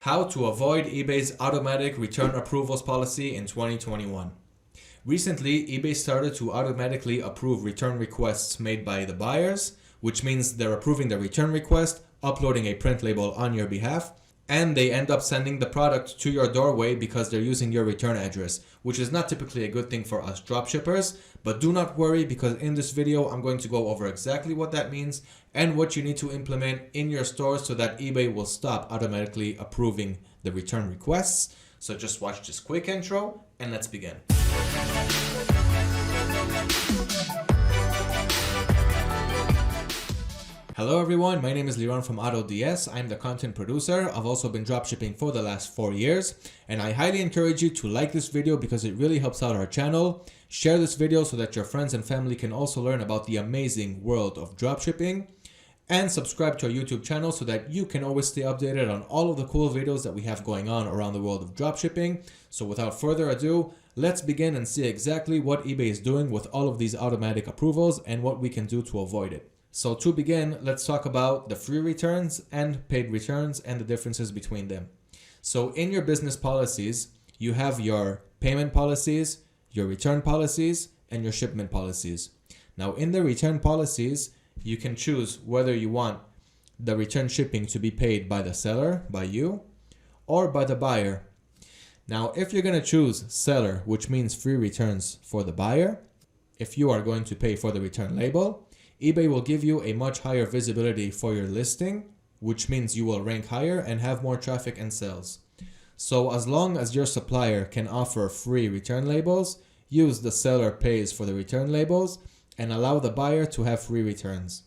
How to avoid eBay's automatic return approvals policy in 2021. Recently, eBay started to automatically approve return requests made by the buyers, which means they're approving the return request, uploading a print label on your behalf, and they end up sending the product to your doorway because they're using your return address, which is not typically a good thing for us dropshippers. But do not worry, because in this video, I'm going to go over exactly what that means and what you need to implement in your stores so that eBay will stop automatically approving the return requests. So just watch this quick intro and let's begin. Hello everyone, my name is Liron from AutoDS. I'm the content producer. I've also been dropshipping for the last 4 years, and I highly encourage you to like this video because it really helps out our channel. Share this video so that your friends and family can also learn about the amazing world of dropshipping, and subscribe to our YouTube channel so that you can always stay updated on all of the cool videos that we have going on around the world of dropshipping. So without further ado, let's begin and see exactly what eBay is doing with all of these automatic approvals and what we can do to avoid it. So to begin, let's talk about the free returns and paid returns and the differences between them. So in your business policies, you have your payment policies, your return policies, and your shipment policies. Now in the return policies, you can choose whether you want the return shipping to be paid by the seller, by you, or by the buyer. Now if you're going to choose seller, which means free returns for the buyer, if you are going to pay for the return label, eBay will give you a much higher visibility for your listing, which means you will rank higher and have more traffic and sales. So as long as your supplier can offer free return labels, use the seller pays for the return labels and allow the buyer to have free returns.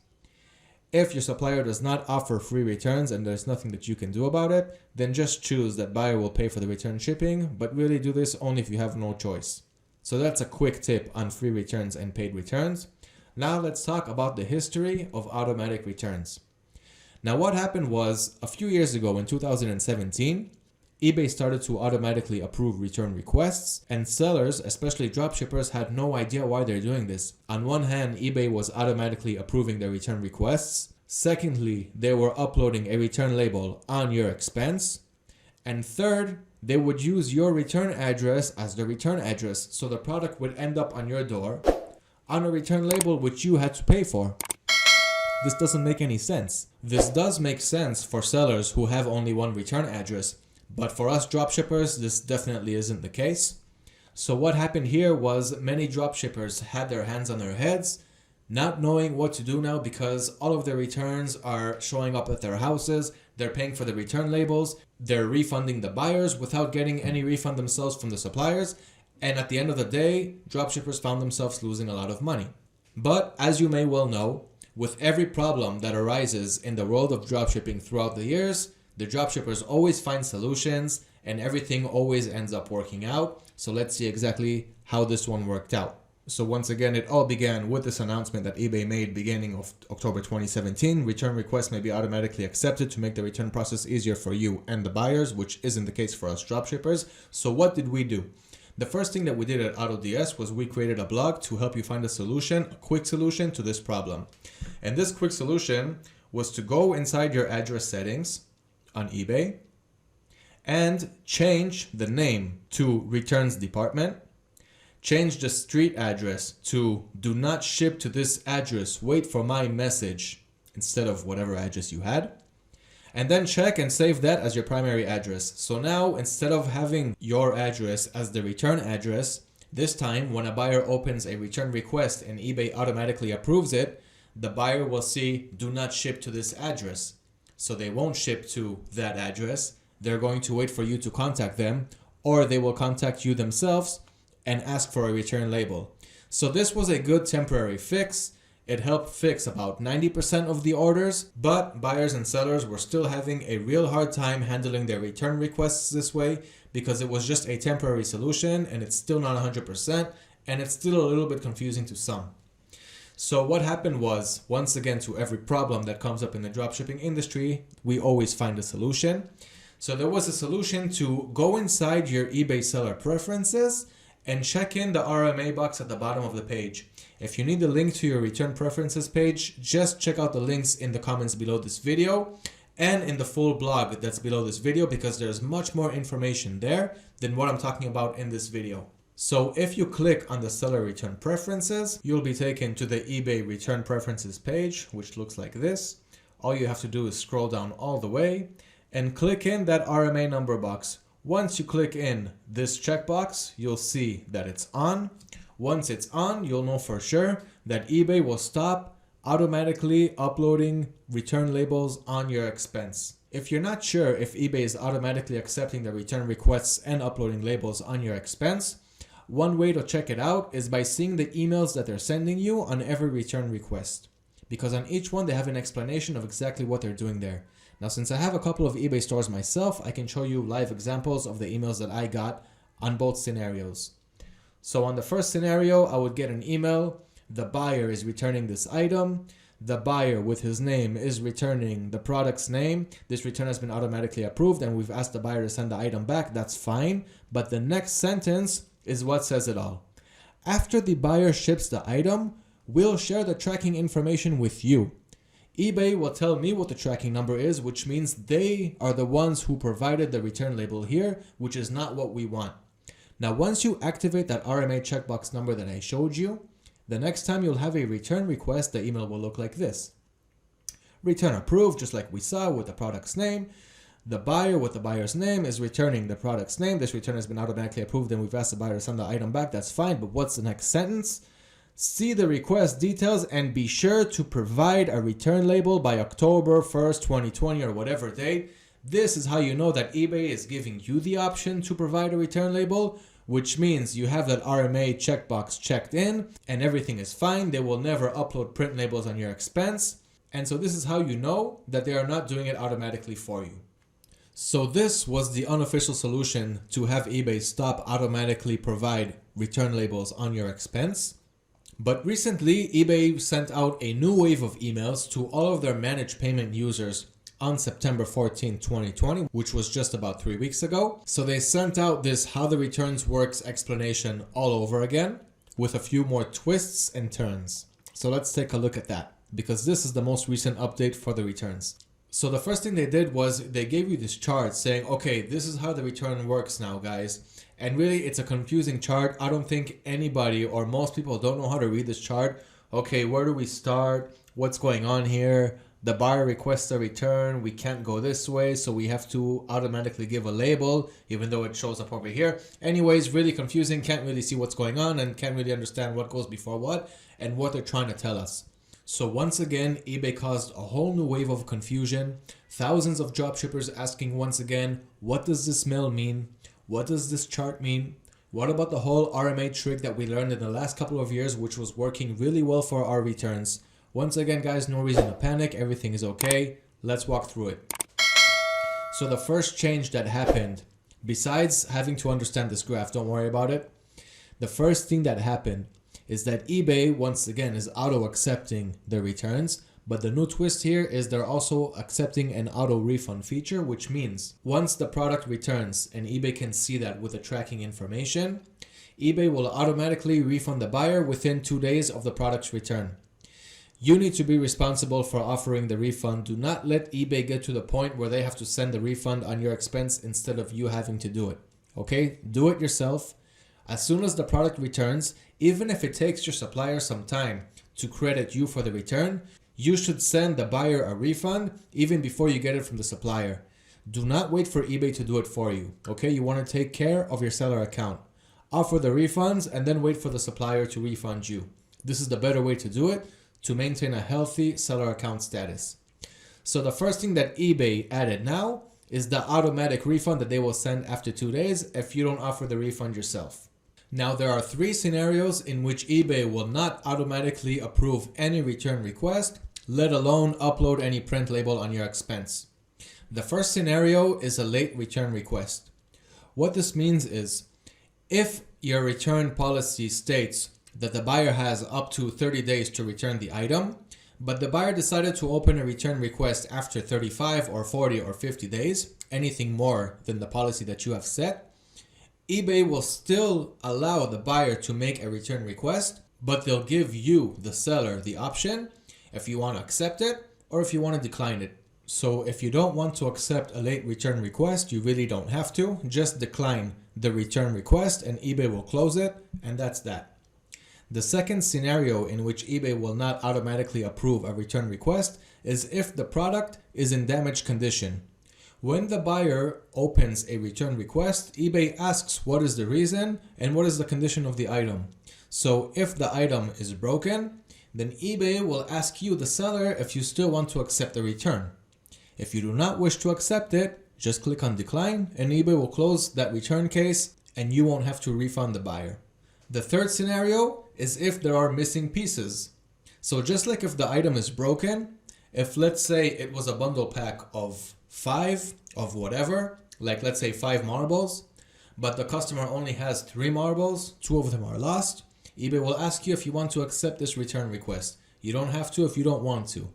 If your supplier does not offer free returns and there's nothing that you can do about it, then just choose that buyer will pay for the return shipping, but really do this only if you have no choice. So that's a quick tip on free returns and paid returns. Now let's talk about the history of automatic returns. Now what happened was, a few years ago in 2017, eBay started to automatically approve return requests, and sellers, especially dropshippers, had no idea why they're doing this. On one hand, eBay was automatically approving their return requests. Secondly, they were uploading a return label on your expense. And third, they would use your return address as the return address, so the product would end up on your door on a return label which you had to pay for. This doesn't make any sense. This does make sense for sellers who have only one return address, but for us dropshippers, this definitely isn't the case. So what happened here was many dropshippers had their hands on their heads, not knowing what to do now because all of their returns are showing up at their houses. They're paying for the return labels. They're refunding the buyers without getting any refund themselves from the suppliers. And at the end of the day, dropshippers found themselves losing a lot of money. But as you may well know, with every problem that arises in the world of dropshipping throughout the years, the dropshippers always find solutions and everything always ends up working out. So let's see exactly how this one worked out. So once again, it all began with this announcement that eBay made beginning of October 2017. Return requests may be automatically accepted to make the return process easier for you and the buyers, which isn't the case for us dropshippers. So what did we do? The first thing that we did at AutoDS was we created a blog to help you find a solution, a quick solution to this problem. And this quick solution was to go inside your address settings on eBay and change the name to Returns Department, change the street address to Do Not Ship to This Address, Wait for My Message, instead of whatever address you had. And then check and save that as your primary address. So now, instead of having your address as the return address, this time when a buyer opens a return request and eBay automatically approves it, the buyer will see Do Not Ship to This Address. So they won't ship to that address. They're going to wait for you to contact them, or they will contact you themselves and ask for a return label. So this was a good temporary fix. It helped fix about 90% of the orders, but buyers and sellers were still having a real hard time handling their return requests this way because it was just a temporary solution and it's still not 100% and it's still a little bit confusing to some. So what happened was, once again, to every problem that comes up in the dropshipping industry, we always find a solution. So there was a solution to go inside your eBay seller preferences and check in the RMA box at the bottom of the page. If you need the link to your return preferences page, just check out the links in the comments below this video and in the full blog that's below this video, because there's much more information there than what I'm talking about in this video. So if you click on the seller return preferences, you'll be taken to the eBay return preferences page, which looks like this. All you have to do is scroll down all the way and click in that RMA number box. Once you click in this checkbox, you'll see that it's on. Once it's on, you'll know for sure that eBay will stop automatically uploading return labels on your expense. If you're not sure if eBay is automatically accepting the return requests and uploading labels on your expense, one way to check it out is by seeing the emails that they're sending you on every return request, because on each one they have an explanation of exactly what they're doing there. Now, since I have a couple of eBay stores myself, I can show you live examples of the emails that I got on both scenarios. So on the first scenario, I would get an email. The buyer is returning this item. The buyer with his name is returning the product's name. This return has been automatically approved and we've asked the buyer to send the item back. That's fine. But the next sentence is what says it all. After the buyer ships the item, we'll share the tracking information with you. eBay will tell me what the tracking number is, which means they are the ones who provided the return label here, which is not what we want. Now, once you activate that RMA checkbox number that I showed you, the next time you'll have a return request, the email will look like this. Return approved, just like we saw with the product's name. The buyer with the buyer's name is returning the product's name. This return has been automatically approved and we've asked the buyer to send the item back. That's fine, but what's the next sentence? See the request details and be sure to provide a return label by October 1st, 2020 or whatever date. This is how you know that eBay is giving you the option to provide a return label, which means you have that RMA checkbox checked in and everything is fine. They will never upload print labels on your expense. And so this is how you know that they are not doing it automatically for you. So this was the unofficial solution to have eBay stop automatically provide return labels on your expense. But recently, eBay sent out a new wave of emails to all of their managed payment users on September 14, 2020, which was just about 3 weeks ago. So they sent out this how the returns works explanation all over again with a few more twists and turns. So let's take a look at that, because this is the most recent update for the returns. So the first thing they did was they gave you this chart saying, okay, this is how the return works now, guys. And really, it's a confusing chart. I don't think anybody or most people don't know how to read this chart. Okay, where do we start? What's going on here? The buyer requests a return. We can't go this way, so we have to automatically give a label, even though it shows up over here. Anyways, really confusing. Can't really see what's going on and can't really understand what goes before what and what they're trying to tell us. So once again, eBay caused a whole new wave of confusion. Thousands of dropshippers asking once again, what does this mail mean? What does this chart mean? What about the whole RMA trick that we learned in the last couple of years, which was working really well for our returns? Once again, guys, no reason to panic. Everything is okay. Let's walk through it. So the first change that happened, besides having to understand this graph, don't worry about it. The first thing that happened is that eBay, once again, is auto-accepting the returns. But the new twist here is they're also accepting an auto refund feature, which means once the product returns and eBay can see that with the tracking information, eBay will automatically refund the buyer within 2 days of the product's return. You need to be responsible for offering the refund. Do not let eBay get to the point where they have to send the refund on your expense instead of you having to do it. Okay? Do it yourself. As soon as the product returns, even if it takes your supplier some time to credit you for the return, you should send the buyer a refund even before you get it from the supplier. Do not wait for eBay to do it for you. Okay? You want to take care of your seller account. Offer the refunds and then wait for the supplier to refund you. This is the better way to do it to maintain a healthy seller account status. So the first thing that eBay added now is the automatic refund that they will send after 2 days if you don't offer the refund yourself. Now, there are 3 scenarios in which eBay will not automatically approve any return request, let alone upload any print label on your expense. The first scenario is a late return request. What this means is, if your return policy states that the buyer has up to 30 days to return the item, but the buyer decided to open a return request after 35 or 40 or 50 days, anything more than the policy that you have set, eBay will still allow the buyer to make a return request, but they'll give you, the seller, the option if you want to accept it or if you want to decline it. So if you don't want to accept a late return request, you really don't have to. Just decline the return request and eBay will close it, and that's that. The second scenario in which eBay will not automatically approve a return request is if the product is in damaged condition. When the buyer opens a return request, eBay asks what is the reason and what is the condition of the item. So if the item is broken, then eBay will ask you, the seller, if you still want to accept the return. If you do not wish to accept it, just click on decline and eBay will close that return case and you won't have to refund the buyer. The third scenario is if there are missing pieces. So just like if the item is broken, if let's say it was a bundle pack of 5 of whatever, like let's say 5 marbles, but the customer only has 3 marbles, 2 of them are lost, eBay will ask you if you want to accept this return request. You don't have to if you don't want to.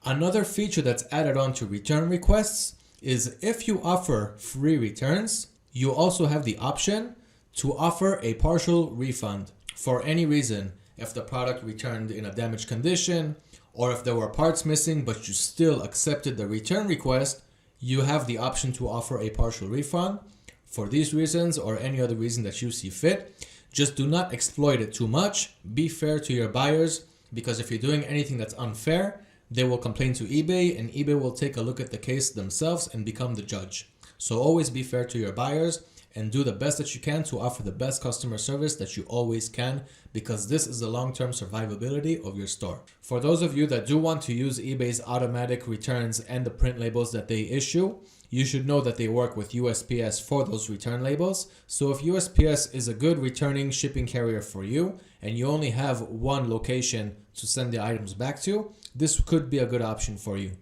Another feature that's added on to return requests is if you offer free returns, you also have the option to offer a partial refund for any reason. If the product returned in a damaged condition, or if there were parts missing but you still accepted the return request, you have the option to offer a partial refund for these reasons or any other reason that you see fit. Just do not exploit it too much. Be fair to your buyers, because if you're doing anything that's unfair, they will complain to eBay and eBay will take a look at the case themselves and become the judge. So always be fair to your buyers and do the best that you can to offer the best customer service that you always can, because this is the long-term survivability of your store. For those of you that do want to use eBay's automatic returns and the print labels that they issue, you should know that they work with USPS for those return labels. So if USPS is a good returning shipping carrier for you and you only have one location to send the items back to, this could be a good option for you.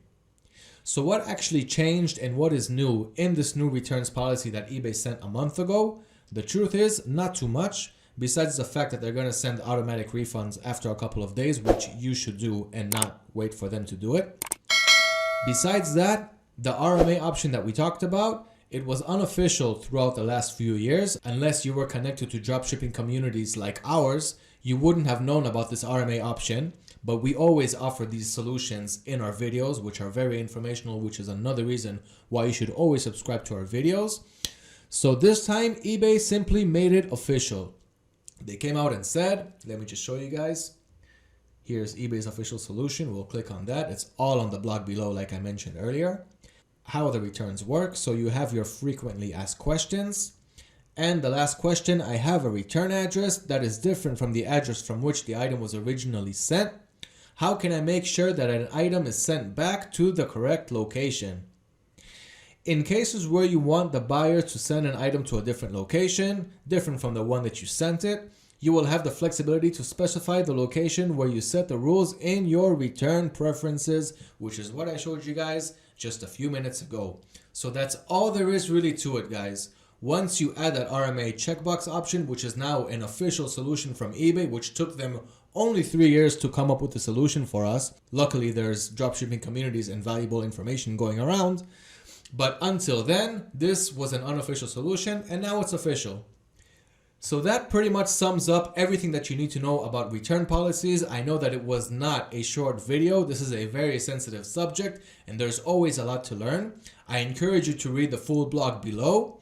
So what actually changed and what is new in this new returns policy that eBay sent a month ago? The truth is, not too much, besides the fact that they're going to send automatic refunds after a couple of days, which you should do and not wait for them to do it. Besides that, the RMA option that we talked about, it was unofficial throughout the last few years. Unless you were connected to dropshipping communities like ours, you wouldn't have known about this RMA option. But we always offer these solutions in our videos, which are very informational, which is another reason why you should always subscribe to our videos. So this time, eBay simply made it official. They came out and said, let me just show you guys. Here's eBay's official solution. We'll click on that. It's all on the blog below, like I mentioned earlier. How the returns work. So you have your frequently asked questions. And the last question, I have a return address that is different from the address from which the item was originally sent. How can I make sure that an item is sent back to the correct location? In cases where you want the buyer to send an item to a different location, different from the one that you sent it, you will have the flexibility to specify the location where you set the rules in your return preferences, which is what I showed you guys just a few minutes ago. So that's all there is really to it, guys. Once you add that RMA checkbox option, which is now an official solution from eBay, which took them only 3 years to come up with the solution for us. Luckily, there's dropshipping communities and valuable information going around. But until then, this was an unofficial solution, and now it's official. So that pretty much sums up everything that you need to know about return policies. I know that it was not a short video. This is a very sensitive subject, and there's always a lot to learn. I encourage you to read the full blog below.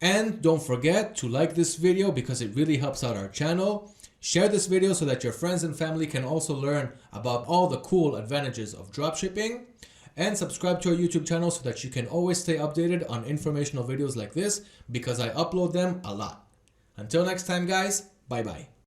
And don't forget to like this video because it really helps out our channel. Share this video so that your friends and family can also learn about all the cool advantages of dropshipping. And subscribe to our YouTube channel so that you can always stay updated on informational videos like this because I upload them a lot. Until next time, guys, bye-bye.